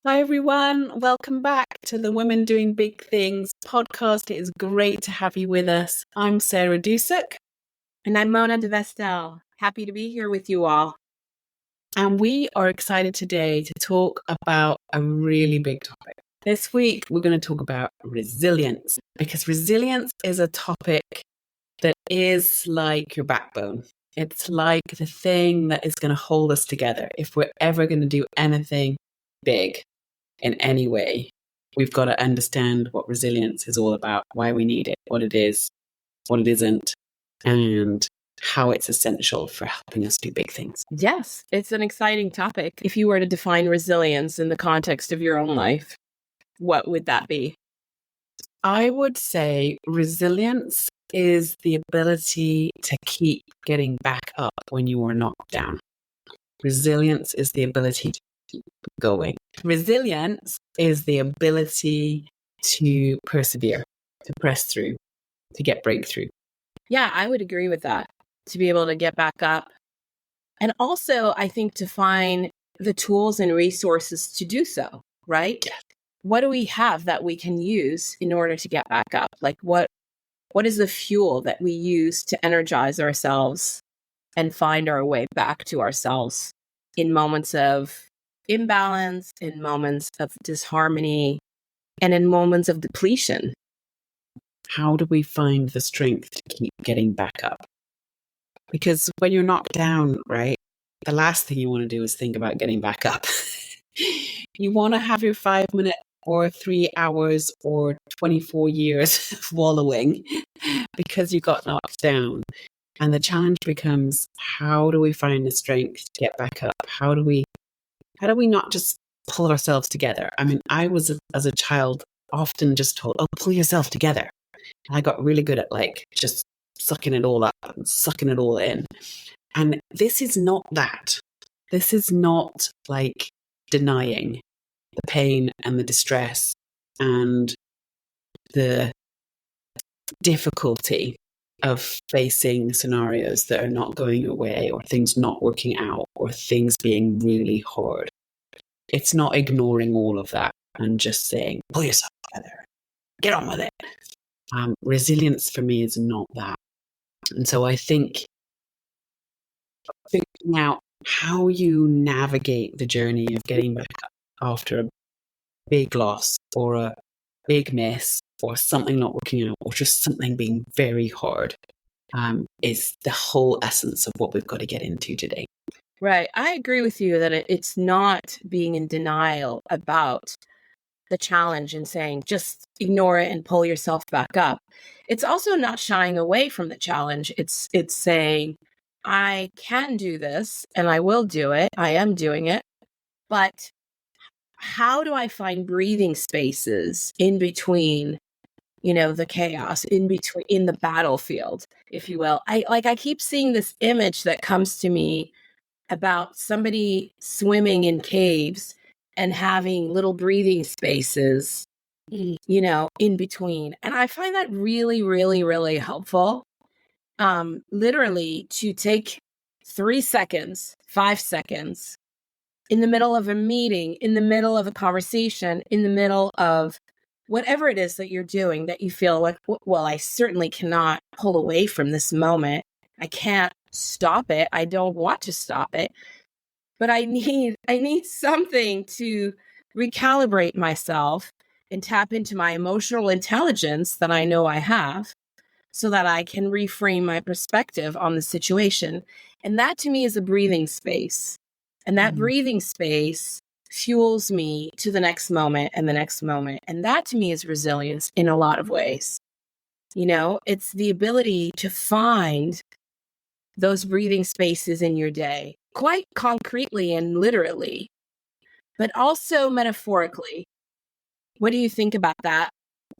Hi, everyone. Welcome back to the Women Doing Big Things podcast. It is great to have you with us. I'm Sarah Dusek. And I'm Mona de Vestel. Happy to be here with you all. And we are excited today to talk about a really big topic. This week, we're going to talk about resilience, because resilience is a topic that is like your backbone. It's like the thing that is going to hold us together. If we're ever going to do anything big in any way, we've got to understand what resilience is all about, why we need it, what it is, what it isn't, and how it's essential for helping us do big things. Yes, it's an exciting topic. If you were to define resilience in the context of your own life, what would that be? I would say resilience is the ability to keep getting back up when you are knocked down. Resilience is the ability to keep going. Resilience is the ability to persevere, to press through, to get breakthrough. Yeah, I would agree with that. To be able to get back up. And also, I think to find the tools and resources to do so, right? Yes. What do we have that we can use in order to get back up? Like what is the fuel that we use to energize ourselves and find our way back to ourselves in moments of imbalance, in moments of disharmony, and in moments of depletion? How do we find the strength to keep getting back up? Because when you're knocked down, right, the last thing you want to do is think about getting back up. You want to have your 5 minute or 3 hours or 24 years of wallowing because you got knocked down. And the challenge becomes, how do we find the strength to get back up? How do we not just pull ourselves together? I mean, I was, as a child, often just told, oh, pull yourself together. And I got really good at just sucking it all up and sucking it all in. And this is not that. This is not like denying the pain and the distress and the difficulty of facing scenarios that are not going your way, or things not working out, or things being really hard. It's not ignoring all of that and just saying, pull yourself together, get on with it. Resilience for me is not that. And so I think figuring out how you navigate the journey of getting back up after a big loss or a big miss or something not working out or just something being very hard is the whole essence of what we've got to get into today. Right. I agree with you that it's not being in denial about the challenge and saying, just ignore it and pull yourself back up. It's also not shying away from the challenge. It's saying, I can do this and I will do it. I am doing it. But how do I find breathing spaces in between, the chaos, in the battlefield, if you will? I keep seeing this image that comes to me about somebody swimming in caves and having little breathing spaces, in between. And I find that really, really, really helpful. Literally to take 3 seconds, 5 seconds in the middle of a meeting, in the middle of a conversation, in the middle of whatever it is that you're doing that you feel like, well, I certainly cannot pull away from this moment. I can't stop it. I don't want to stop it. But I need something to recalibrate myself and tap into my emotional intelligence that I know I have so that I can reframe my perspective on the situation. And that to me is a breathing space. And that breathing space fuels me to the next moment and the next moment. And that to me is resilience in a lot of ways. It's the ability to find those breathing spaces in your day, quite concretely and literally, but also metaphorically. What do you think about that?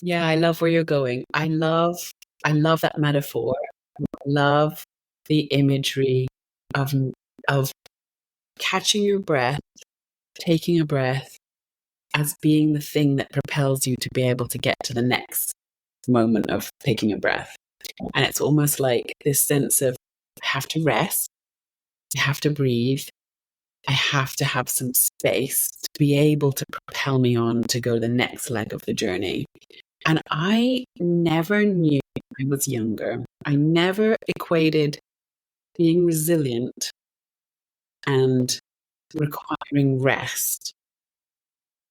Yeah, I love where you're going. I love that metaphor. I love the imagery of catching your breath, taking a breath as being the thing that propels you to be able to get to the next moment of taking a breath. And it's almost like this sense of, I have to rest, I have to breathe, I have to have some space to be able to propel me on to go the next leg of the journey. And I never knew I was younger. I never equated being resilient and requiring rest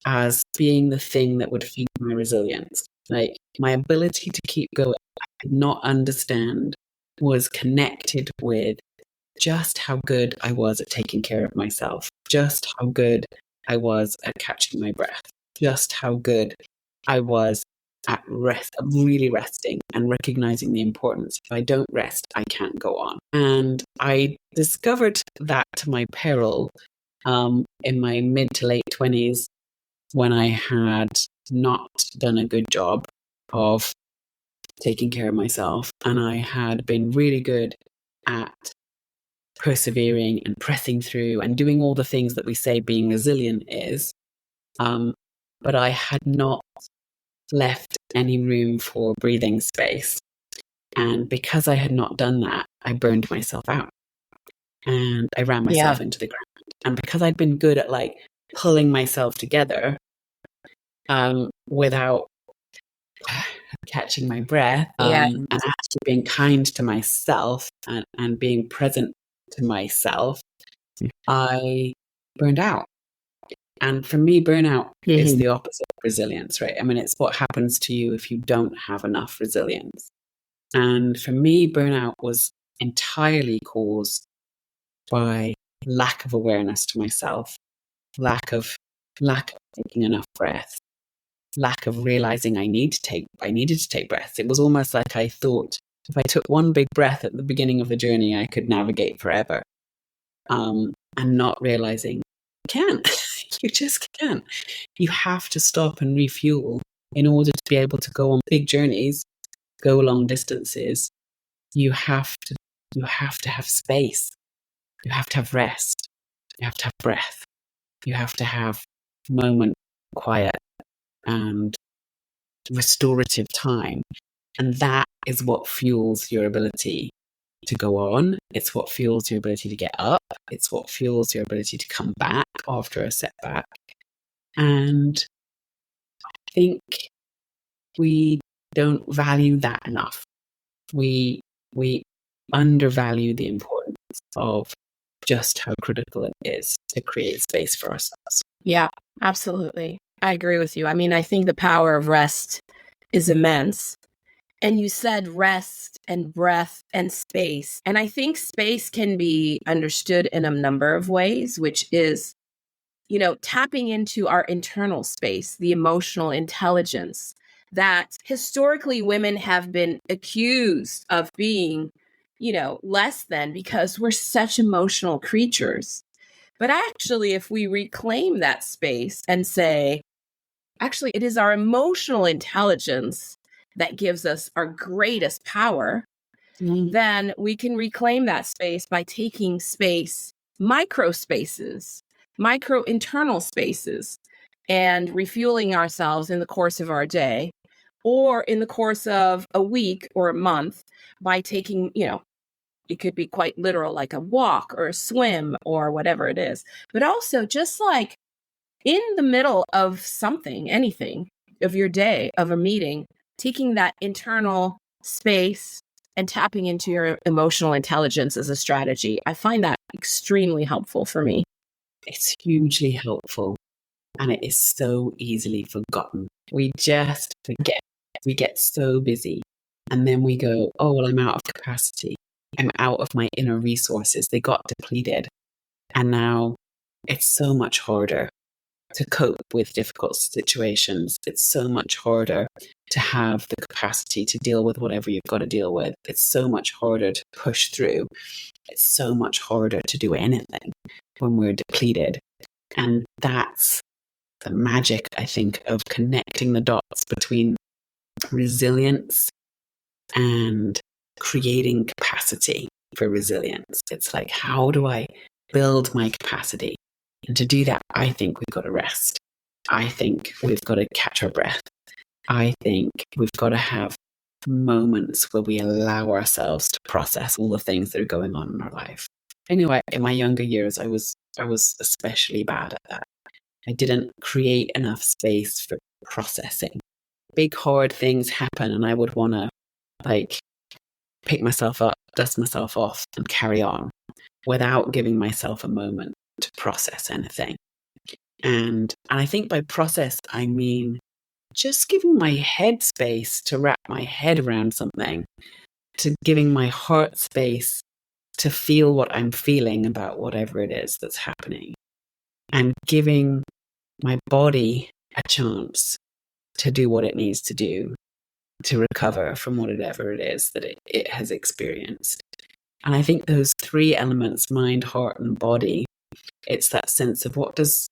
as being the thing that would feed my resilience. Like my ability to keep going, I could not understand, was connected with just how good I was at taking care of myself, just how good I was at catching my breath, just how good I was at rest, really resting and recognizing the importance. If I don't rest, I can't go on. And I discovered that to my peril in my mid to late 20s when I had not done a good job of taking care of myself. And I had been really good at persevering and pressing through and doing all the things that we say being resilient is. But I had not left any room for breathing space. And because I had not done that, I burned myself out and I ran myself into the ground. And because I'd been good at like pulling myself together without catching my breath and actually being kind to myself and being present to myself, I burned out. And for me, burnout is the opposite of resilience, right? I mean, it's what happens to you if you don't have enough resilience. And for me, burnout was entirely caused by lack of awareness to myself, lack of taking enough breath, lack of realizing I needed to take breaths. It was almost like I thought if I took one big breath at the beginning of the journey, I could navigate forever. And not realizing you can't. You just can't. You have to stop and refuel in order to be able to go on big journeys, go long distances. You have to have space. You have to have rest. You have to have breath. You have to have moment, quiet, and restorative time. And that is what fuels your ability to go on. It's what fuels your ability to get up. It's what fuels your ability to come back after a setback. And I think we don't value that enough. We undervalue the importance of just how critical it is to create space for ourselves. Yeah, absolutely. I agree with you. I mean, I think the power of rest is immense. And you said rest and breath and space. And I think space can be understood in a number of ways, which is, tapping into our internal space, the emotional intelligence that historically women have been accused of being, less than because we're such emotional creatures. But actually, if we reclaim that space and say, actually, it is our emotional intelligence that gives us our greatest power, then we can reclaim that space by taking space, micro spaces, micro internal spaces, and refueling ourselves in the course of our day or in the course of a week or a month by taking, it could be quite literal, like a walk or a swim or whatever it is. But also just like in the middle of something, anything of your day, of a meeting, taking that internal space and tapping into your emotional intelligence as a strategy. I find that extremely helpful for me. It's hugely helpful. And it is so easily forgotten. We just forget. We get so busy. And then we go, oh, well, I'm out of capacity. I'm out of my inner resources. They got depleted. And now it's so much harder to cope with difficult situations. It's so much harder to have the capacity to deal with whatever you've got to deal with. It's so much harder to push through. It's so much harder to do anything when we're depleted. And that's the magic, I think, of connecting the dots between resilience and creating capacity for resilience. It's like, how do I build my capacity? And to do that, I think we've got to rest. I think we've got to catch our breath. I think we've got to have moments where we allow ourselves to process all the things that are going on in our life. I knew in my younger years, I was especially bad at that. I didn't create enough space for processing. Big, hard things happen, and I would want to like pick myself up, dust myself off, and carry on without giving myself a moment to process anything. And I think by process, I mean just giving my head space to wrap my head around something, to giving my heart space to feel what I'm feeling about whatever it is that's happening, and giving my body a chance to do what it needs to do to recover from whatever it is that it has experienced. And I think those three elements, mind, heart, and body, it's that sense of what does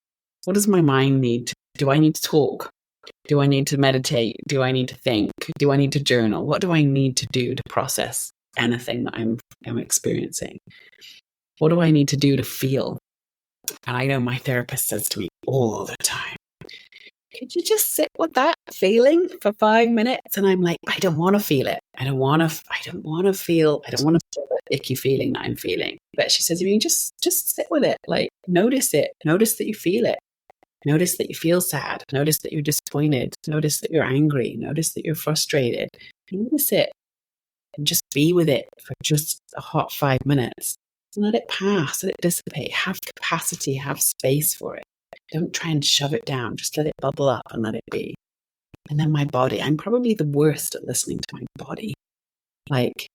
my mind need? Do I need to talk? Do I need to meditate? Do I need to think? Do I need to journal? What do I need to do to process anything that I'm experiencing? What do I need to do to feel? And I know my therapist says to me all the time, could you just sit with that feeling for 5 minutes? And I'm like, I don't want to feel it. I don't want to feel that icky feeling that I'm feeling. But she says, you just sit with it. Like, notice it. Notice that you feel it. Notice that you feel sad. Notice that you're disappointed. Notice that you're angry. Notice that you're frustrated. Notice it and just be with it for just a hot 5 minutes. And let it pass, let it dissipate. Have capacity, have space for it. Don't try and shove it down. Just let it bubble up and let it be. And then my body, I'm probably the worst at listening to my body. Like,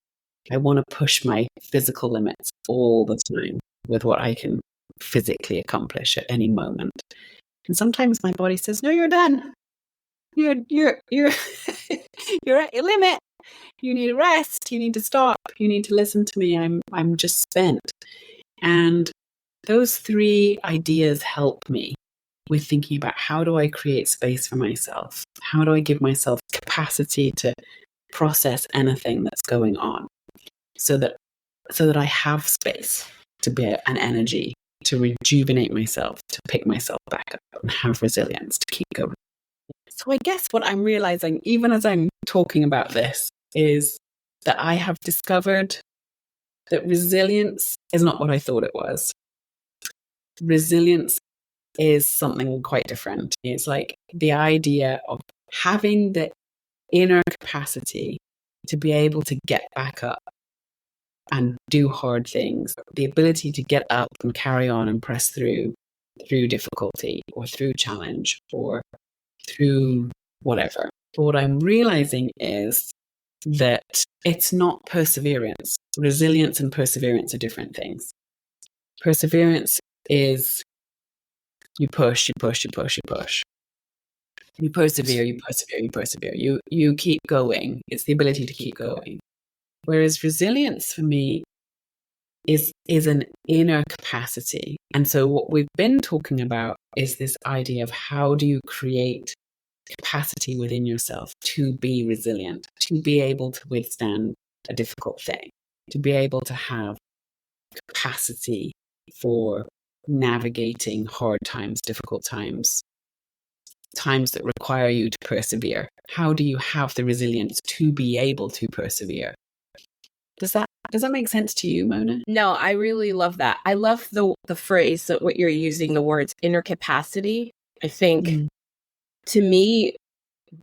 I want to push my physical limits all the time with what I can physically accomplish at any moment. And sometimes my body says, no, you're done. You're you're at your limit. You need rest. You need to stop. You need to listen to me. I'm just spent. And those three ideas help me with thinking about how do I create space for myself? How do I give myself capacity to process anything that's going on so that I have space to be an energy to rejuvenate myself, to pick myself back up and have resilience to keep going. So I guess what I'm realizing, even as I'm talking about this, is that I have discovered that resilience is not what I thought it was. Resilience is something quite different. It's like the idea of having the inner capacity to be able to get back up and do hard things, the ability to get up and carry on and press through difficulty or through challenge or through whatever. But what I'm realizing is that it's not perseverance. Resilience and perseverance are different things. Perseverance is you push, you push, you push, you push. You persevere, you persevere, you persevere. You keep going. It's the ability to keep going. Whereas resilience for me is an inner capacity. And so what we've been talking about is this idea of how do you create capacity within yourself to be resilient, to be able to withstand a difficult thing, to be able to have capacity for navigating hard times, difficult times, times that require you to persevere. How do you have the resilience to be able to persevere? Does that make sense to you, Mona? No, I really love that. I love the phrase that what you're using, the words inner capacity. I think to me,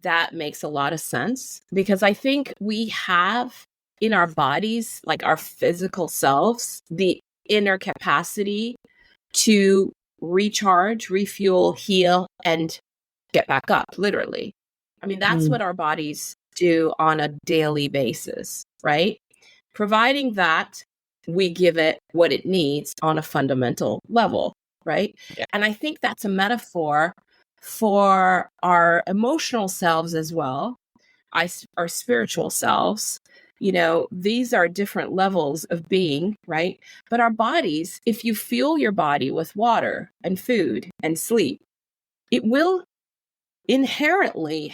that makes a lot of sense because I think we have in our bodies, like our physical selves, the inner capacity to recharge, refuel, heal, and get back up, literally. I mean, that's what our bodies do on a daily basis, right? Providing that we give it what it needs on a fundamental level, right? Yeah. And I think that's a metaphor for our emotional selves as well, our spiritual selves. You know, these are different levels of being, right? But our bodies, if you fuel your body with water and food and sleep, it will inherently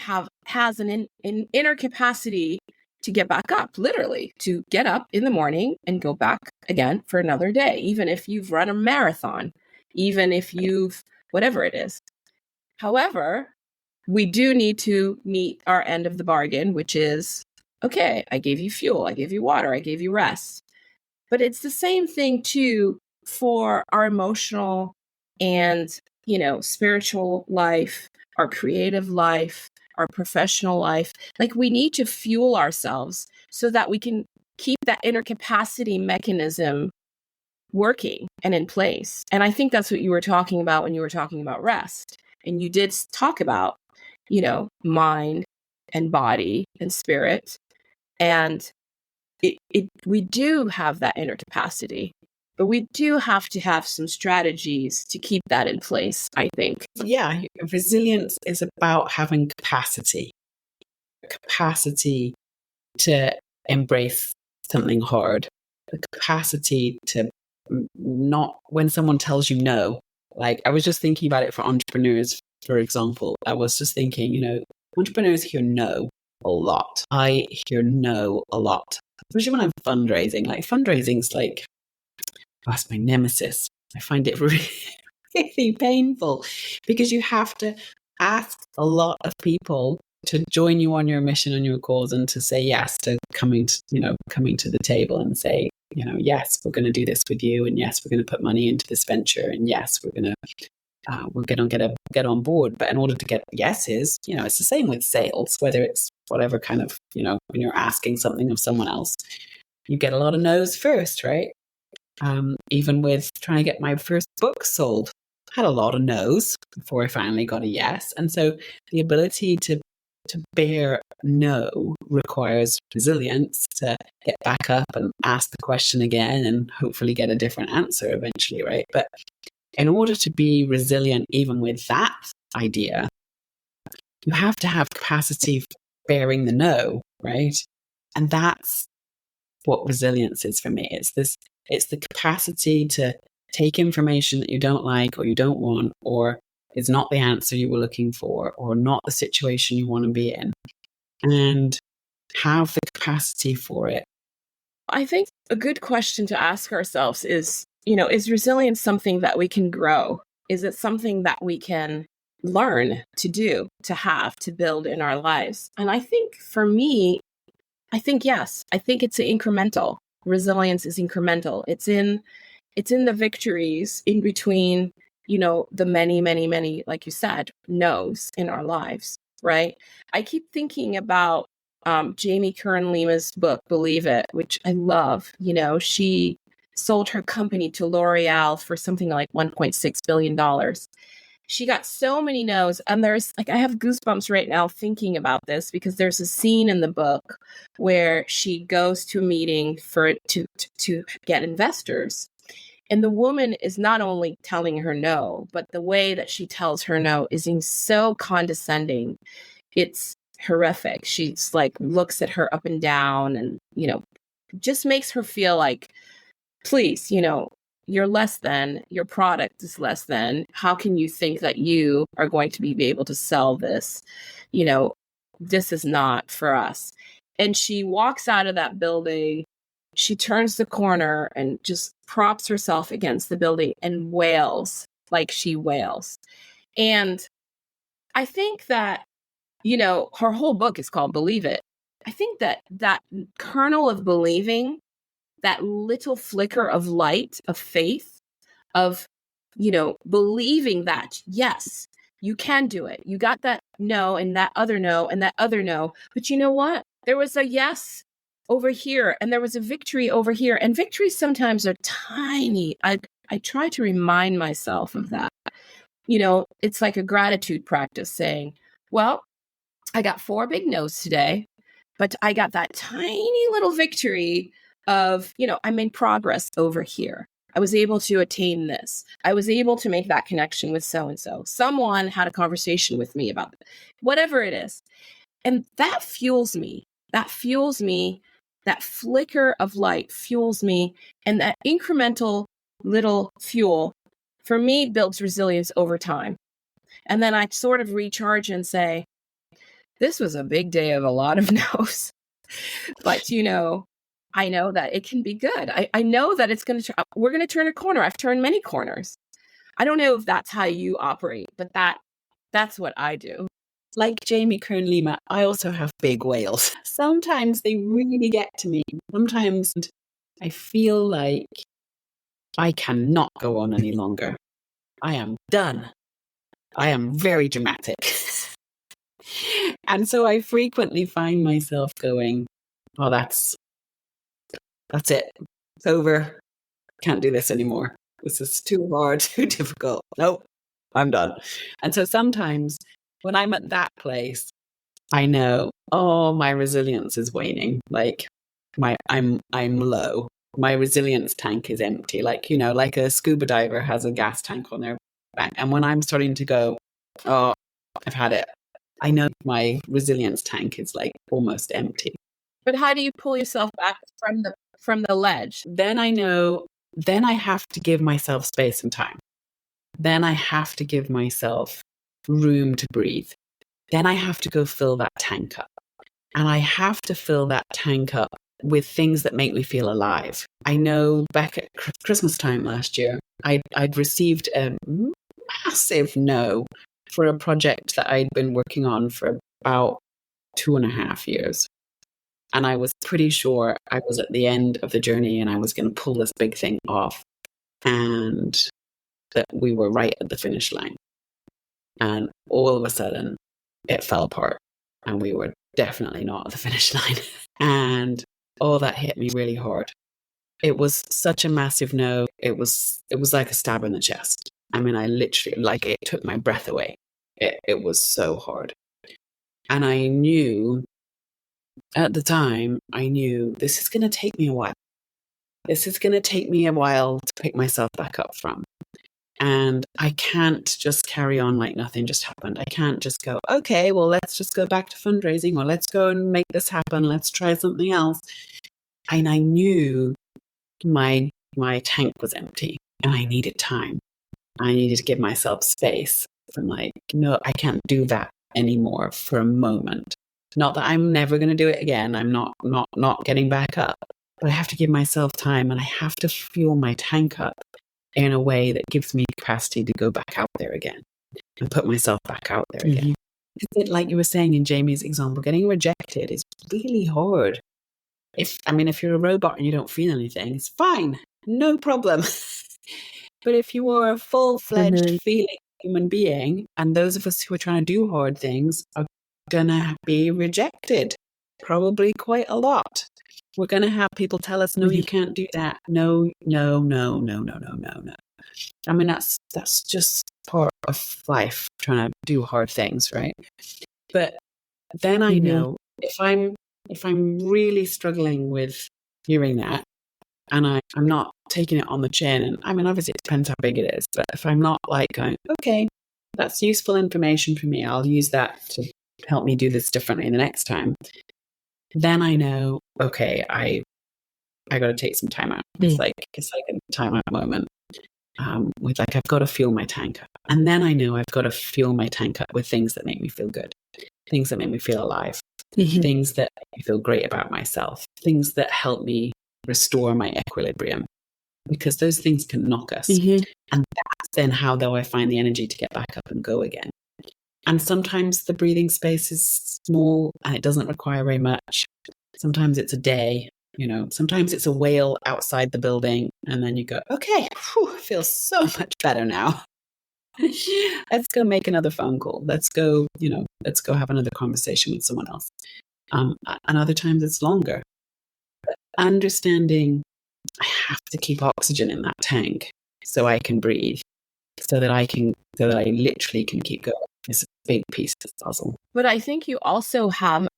has an inner capacity to get back up, literally to get up in the morning and go back again for another day, even if you've run a marathon, even if you've whatever it is. However, we do need to meet our end of the bargain, which is, okay, I gave you fuel, I gave you water, I gave you rest. But it's the same thing too for our emotional and, spiritual life, our creative life, our professional life. Like, we need to fuel ourselves so that we can keep that inner capacity mechanism working and in place. And I think that's what you were talking about when you were talking about rest. And you did talk about, mind and body and spirit. And we do have that inner capacity, but we do have to have some strategies to keep that in place, I think. Yeah, resilience is about having capacity to embrace something hard, the capacity to not, when someone tells you no. Like, I was just thinking about it for entrepreneurs, for example. I was just thinking, entrepreneurs hear no a lot. I hear no a lot, especially when I'm fundraising. Like, fundraising's like, that's my nemesis. I find it really, really painful because you have to ask a lot of people to join you on your mission and your cause, and to say yes to coming to the table and say, yes, we're going to do this with you, and yes, we're going to put money into this venture, and yes, we're going to get on board. But in order to get yeses, it's the same with sales, whether it's whatever kind of, when you're asking something of someone else, you get a lot of no's first, right? Even with trying to get my first book sold, I had a lot of no's before I finally got a yes. And so the ability to bear no requires resilience, to get back up and ask the question again and hopefully get a different answer eventually, right? But in order to be resilient, even with that idea, you have to have capacity for bearing the no, right? And that's what resilience is for me. It's the capacity to take information that you don't like or you don't want, or is not the answer you were looking for, or not the situation you want to be in, and have the capacity for it. I think a good question to ask ourselves is, is resilience something that we can grow? Is it something that we can learn to do, to have, to build in our lives? And I think for me, yes. I think it's incremental. Resilience is incremental. It's in the victories in between, the many, many, many, like you said, no's in our lives, right? I keep thinking about Jamie Kern Lima's book, Believe It, which I love. She sold her company to L'Oreal for something like $1.6 billion. She got so many no's. And there's I have goosebumps right now thinking about this, because there's a scene in the book where she goes to a meeting to get investors. And the woman is not only telling her no, but the way that she tells her no is so condescending. It's horrific. She's looks at her up and down and, just makes her feel like, please, you're less than, your product is less than. How can you think that you are going to be able to sell this? This is not for us. And she walks out of that building. She turns the corner and just props herself against the building and wails, like she wails. And I think that, her whole book is called Believe It. I think that kernel of believing, that little flicker of light, of faith, of, believing that, yes, you can do it. You got that no and that other no and that other no. But you know what? There was a yes over here and there was a victory over here. And victories sometimes are tiny. I try to remind myself of that. It's like a gratitude practice, saying, well, I got 4 big no's today, but I got that tiny little victory of, I made progress over here. I was able to attain this. I was able to make that connection with so-and-so. Someone had a conversation with me about it, whatever it is. And that fuels me. That fuels me. That flicker of light fuels me. And that incremental little fuel, for me, builds resilience over time. And then I sort of recharge and say, this was a big day of a lot of no's. But, I know that it can be good. I know that we're going to turn a corner. I've turned many corners. I don't know if that's how you operate, but that's what I do. Like Jamie Kern Lima, I also have big whales. Sometimes they really get to me. Sometimes I feel like I cannot go on any longer. I am done. I am very dramatic. And so I frequently find myself going, oh, that's it. It's over. Can't do this anymore. This is too hard, too difficult. Nope, I'm done. And so sometimes when I'm at that place, I know, oh, my resilience is waning. Like I'm low. My resilience tank is empty. Like, like a scuba diver has a gas tank on their back. And when I'm starting to go, oh, I've had it, I know my resilience tank is like almost empty. But how do you pull yourself back from the ledge? Then I know, then I have to give myself space and time. Then I have to give myself room to breathe. Then I have to go fill that tank up. And I have to fill that tank up with things that make me feel alive. I know back at Christmas time last year, I'd received a massive no for a project that I'd been working on for about 2.5 years. And I was pretty sure I was at the end of the journey and I was going to pull this big thing off. And that we were right at the finish line. And all of a sudden, it fell apart. And we were definitely not at the finish line. And that hit me really hard. It was such a massive no. It was like a stab in the chest. I mean, I literally, like, it took my breath away. It was so hard. And I knew, at the time, this is going to take me a while. This is going to take me a while to pick myself back up from. And I can't just carry on like nothing just happened. I can't just go, okay, well, let's just go back to fundraising, or let's go and make this happen. Let's try something else. And I knew my tank was empty and I needed time. I needed to give myself space from like, no, I can't do that anymore for a moment. Not that I'm never going to do it again. I'm not getting back up, but I have to give myself time and I have to fuel my tank up in a way that gives me capacity to go back out there again and put myself back out there again. Mm-hmm. Like you were saying in Jamie's example, getting rejected is really hard. If you're a robot and you don't feel anything, it's fine. No problem. But if you are a full-fledged feeling human being, and those of us who are trying to do hard things are going to be rejected, probably quite a lot. We're going to have people tell us, no, you can't do that. No. I mean, that's just part of life, trying to do hard things, right? But then I know if I'm really struggling with hearing that, and I'm not taking it on the chin, and I mean, obviously it depends how big it is, but if I'm not like going, okay, that's useful information for me, I'll use that to help me do this differently the next time, then I know, okay, I got to take some time out. It's like a time out moment. With like, I've got to fuel my tank up. And then I know I've got to fuel my tank up with things that make me feel good, things that make me feel alive, things that make me feel great about myself, things that help me restore my equilibrium, because those things can knock us. And that's then how, though, I find the energy to get back up and go again. And sometimes the breathing space is small and it doesn't require very much. Sometimes it's a day, sometimes it's a whale outside the building. And then you go, okay, I feel so much better now. Let's go make another phone call. Let's go have another conversation with someone else. And other times it's longer. But understanding I have to keep oxygen in that tank so I can breathe, so that I literally can keep going. It's a big piece of the puzzle. But I think you also have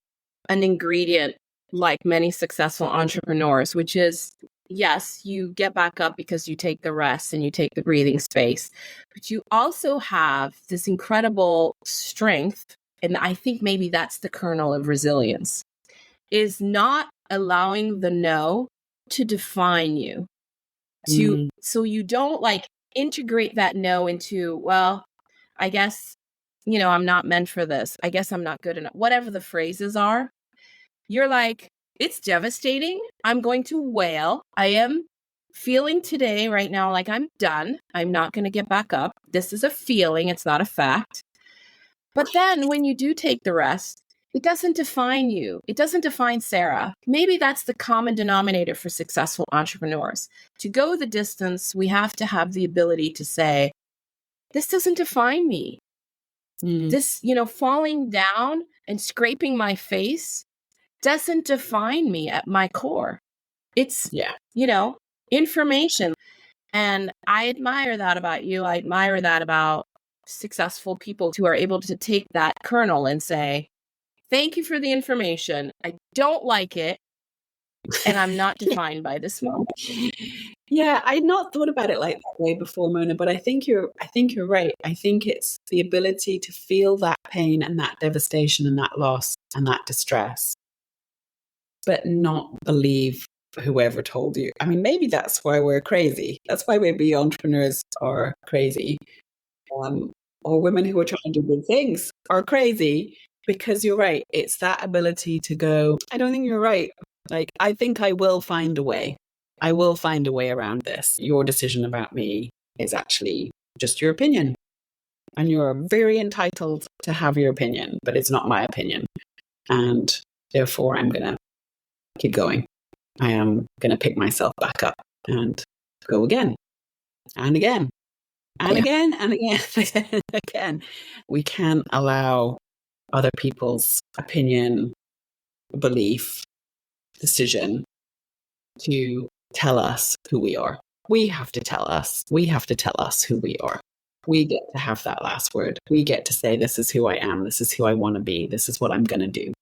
an ingredient like many successful entrepreneurs, which is, yes, you get back up because you take the rest and you take the breathing space, but you also have this incredible strength. And I think maybe that's the kernel of resilience, is not allowing the no to define you, so you don't like integrate that no into, well, I guess, I'm not meant for this. I guess I'm not good enough. Whatever the phrases are, you're like, it's devastating. I'm going to wail. I am feeling today right now like I'm done. I'm not going to get back up. This is a feeling. It's not a fact. But then when you do take the rest, It doesn't define you. It doesn't define Sarah. Maybe that's the common denominator for successful entrepreneurs. To go the distance, we have to have the ability to say, this doesn't define me. This, falling down and scraping my face doesn't define me at my core. It's, information. And I admire that about you. I admire that about successful people who are able to take that kernel and say, thank you for the information. I don't like it. And I'm not defined by this moment. Yeah, I'd not thought about it like that way before, Mona, but I think you're right. I think it's the ability to feel that pain and that devastation and that loss and that distress, but not believe whoever told you. I mean, maybe that's why we're crazy. That's why maybe entrepreneurs are crazy. Or women who are trying to do good things are crazy, because you're right. It's that ability to go, I don't think you're right. Like, I think I will find a way. I will find a way around this. Your decision about me is actually just your opinion. And you're very entitled to have your opinion, but it's not my opinion. And therefore, I'm going to keep going. I am going to pick myself back up and go again and again and again and again and again. We can't allow other people's opinion, belief, decision to tell us who we are. We have to tell us. We have to tell us who we are. We get to have that last word. We get to say, this is who I am. This is who I want to be. This is what I'm going to do.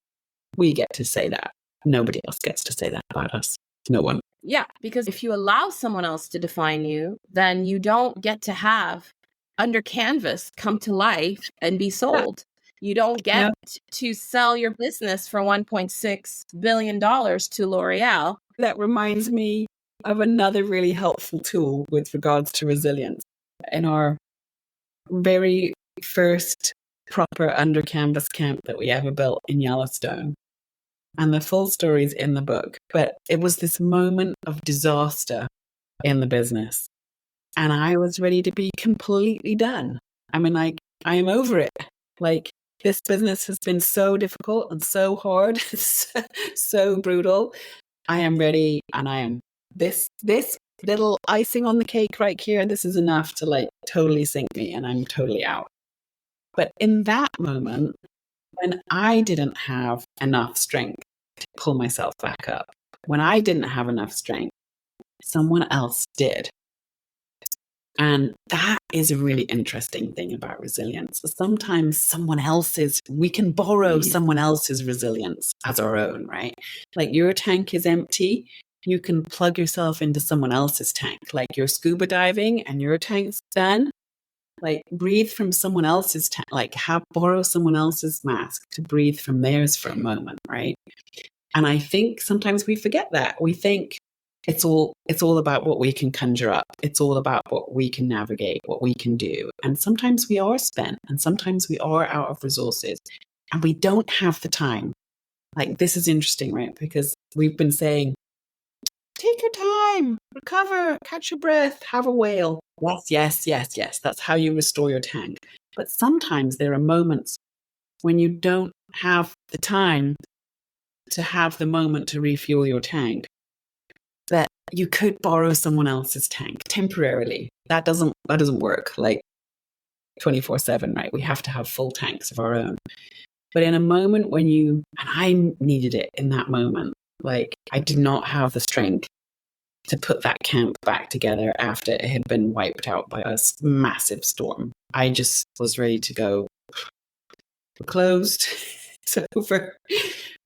We get to say that. Nobody else gets to say that about us. No one. Yeah, because if you allow someone else to define you, then you don't get to have Under Canvas come to life and be sold. Yeah. You don't get to sell your business for $1.6 billion to L'Oreal. That reminds me of another really helpful tool with regards to resilience. In our very first proper Under Canvas camp that we ever built in Yellowstone, and the full story is in the book, but it was this moment of disaster in the business. And I was ready to be completely done. I mean, like, I am over it. Like, this business has been so difficult and so hard, so brutal. I am ready, and I am this little icing on the cake right here. This is enough to like totally sink me, and I'm totally out. But in that moment, when I didn't have enough strength to pull myself back up, when I didn't have enough strength, someone else did. And that is a really interesting thing about resilience. Sometimes we can borrow someone else's resilience as our own, right? Like, your tank is empty. You can plug yourself into someone else's tank. Like, you're scuba diving and your tank's done. Like, breathe from someone else's tank. Like, borrow someone else's mask to breathe from theirs for a moment, right? And I think sometimes we forget that. We think it's all about what we can conjure up. It's all about what we can navigate, what we can do. And sometimes we are spent, and sometimes we are out of resources, and we don't have the time. Like, this is interesting, right? Because we've been saying, take your time, recover, catch your breath, have a whale. Yes. That's how you restore your tank. But sometimes there are moments when you don't have the time to have the moment to refuel your tank, that you could borrow someone else's tank temporarily. That doesn't work like 24/7, right? We have to have full tanks of our own. But in a moment when and I needed it in that moment, like, I did not have the strength to put that camp back together after it had been wiped out by a massive storm. I just was ready to go, we're closed. It's over.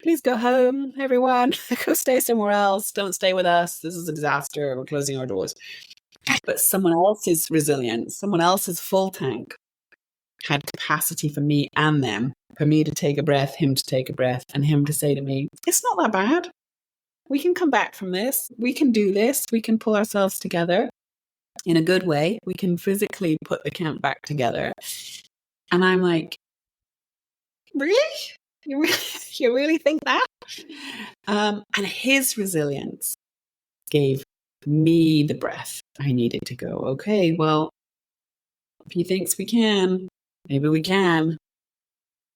Please go home, everyone. Go stay somewhere else. Don't stay with us. This is a disaster. We're closing our doors. But someone else's resilience, someone else's full tank had capacity for me and them, for me to take a breath, him to take a breath, and him to say to me, it's not that bad. We can come back from this. We can do this. We can pull ourselves together in a good way. We can physically put the camp back together. And I'm like, really? You really think that? And his resilience gave me the breath I needed to go, okay, well, if he thinks we can, maybe we can.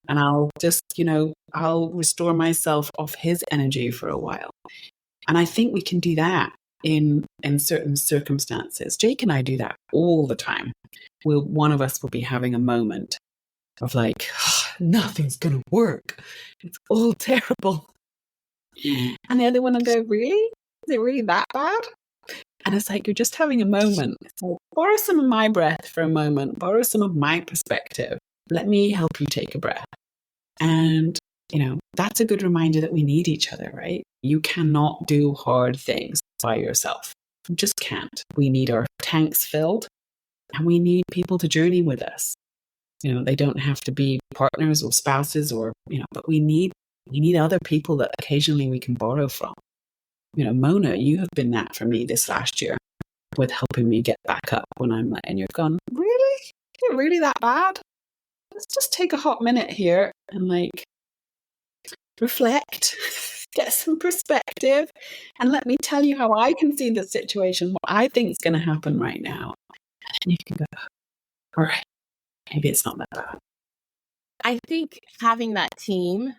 and I'll just, I'll restore myself off his energy for a while. And I think we can do that in certain circumstances. Jake and I do that all the time. One of us will be having a moment of like, oh, nothing's going to work. It's all terrible. And the other one will go, really? Is it really that bad? And it's like, you're just having a moment. So borrow some of my breath for a moment. Borrow some of my perspective. Let me help you take a breath. And, that's a good reminder that we need each other, right? You cannot do hard things by yourself. You just can't. We need our tanks filled, and we need people to journey with us. They don't have to be partners or spouses but we need other people that occasionally we can borrow from. Mona, you have been that for me this last year with helping me get back up when I'm and you've gone, really? Is it really that bad? Let's just take a hot minute here and reflect, get some perspective, and let me tell you how I can see the situation, what I think is going to happen right now. And you can go, all right, maybe it's not that bad. I think having that team,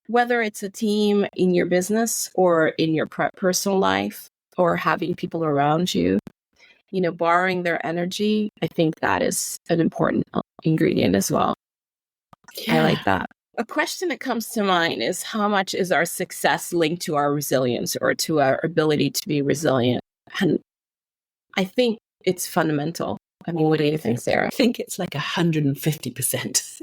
whether it's a team in your business or in your personal life, or having people around you, borrowing their energy, I think that is an important ingredient as well. Yeah. I like that. A question that comes to mind is, how much is our success linked to our resilience or to our ability to be resilient? And I think it's fundamental. I mean, what do you think, Sarah? I think it's like 150%.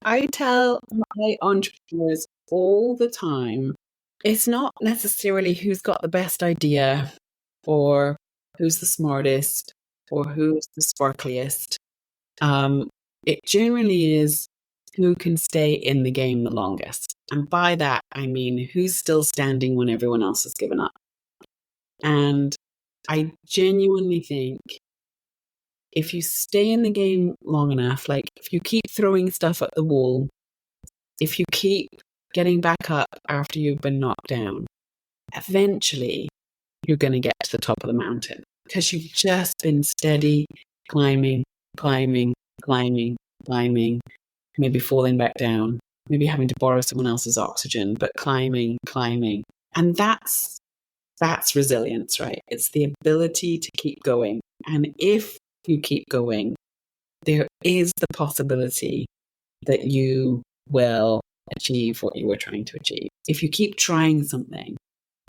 I tell my entrepreneurs all the time, it's not necessarily who's got the best idea or who's the smartest or who's the sparkliest. It generally is who can stay in the game the longest. And by that, I mean who's still standing when everyone else has given up. And I genuinely think if you stay in the game long enough, like if you keep throwing stuff at the wall, if you keep getting back up after you've been knocked down, eventually you're going to get to the top of the mountain because you've just been steady climbing, maybe falling back down, maybe having to borrow someone else's oxygen, but climbing. And that's resilience, right? It's the ability to keep going. And if you keep going, there is the possibility that you will achieve what you were trying to achieve. If you keep trying something,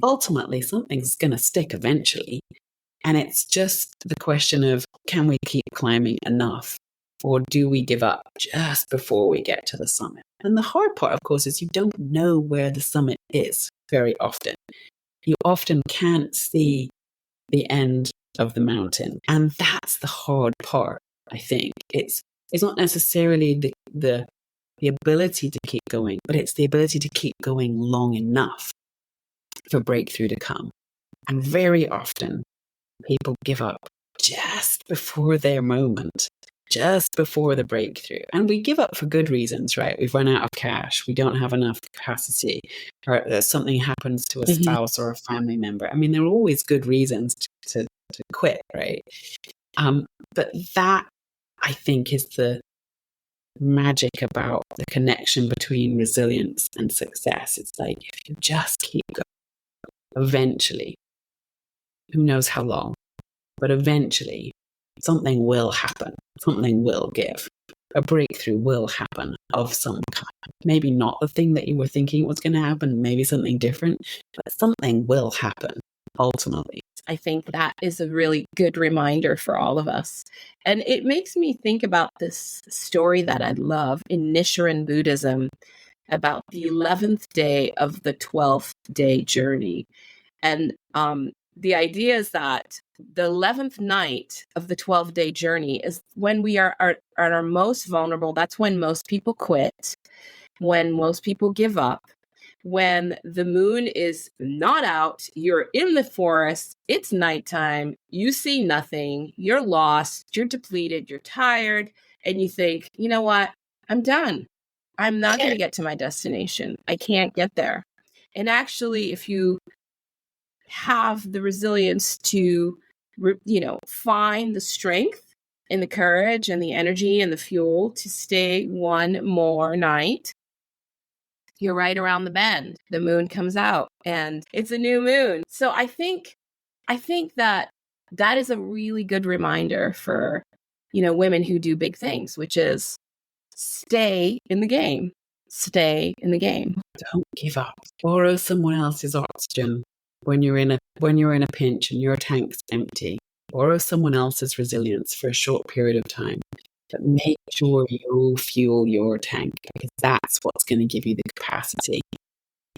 ultimately something's going to stick eventually. And it's just the question of, can we keep climbing enough? Or do we give up just before we get to the summit? And the hard part, of course, is you don't know where the summit is very often. You often can't see the end of the mountain. And that's the hard part, I think. It's not necessarily the ability to keep going, but it's the ability to keep going long enough for breakthrough to come. And very often, people give up just before their moment, just before the breakthrough. And we give up for good reasons, right? We've run out of cash. We don't have enough capacity, or something happens to a spouse or a family member. I mean, there are always good reasons to quit, right? But that, I think, is the magic about the connection between resilience and success. It's like, if you just keep going, eventually, who knows how long, but eventually something will happen. Something will give. A breakthrough will happen of some kind. Maybe not the thing that you were thinking was going to happen, maybe something different, but something will happen ultimately. I think that is a really good reminder for all of us. And it makes me think about this story that I love in Nichiren Buddhism about the 11th day of the 12th day journey. And the idea is that the 11th night of the 12-day journey is when we are at our most vulnerable. That's when most people quit, when most people give up, when the moon is not out, you're in the forest, it's nighttime, you see nothing, you're lost, you're depleted, you're tired, and you think, you know what? I'm done. I'm not going to get to my destination. I can't get there. And actually, if you have the resilience to, find the strength in the courage and the energy and the fuel to stay one more night, you're right around the bend. The moon comes out and it's a new moon. So I think that is a really good reminder for, women who do big things, which is stay in the game. Stay in the game. Don't give up. Borrow someone else's oxygen when you're in a pinch and your tank's empty. Borrow someone else's resilience for a short period of time. But make sure you fuel your tank, because that's what's going to give you the capacity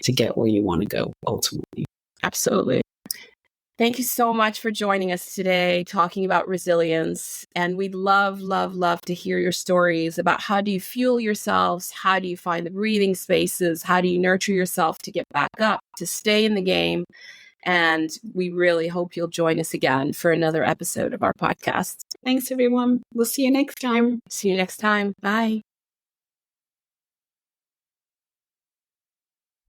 to get where you want to go ultimately. Absolutely. Thank you so much for joining us today, talking about resilience. And we'd love, love, love to hear your stories about how do you fuel yourselves? How do you find the breathing spaces? How do you nurture yourself to get back up, to stay in the game? And we really hope you'll join us again for another episode of our podcast. Thanks, everyone. We'll see you next time. See you next time. Bye.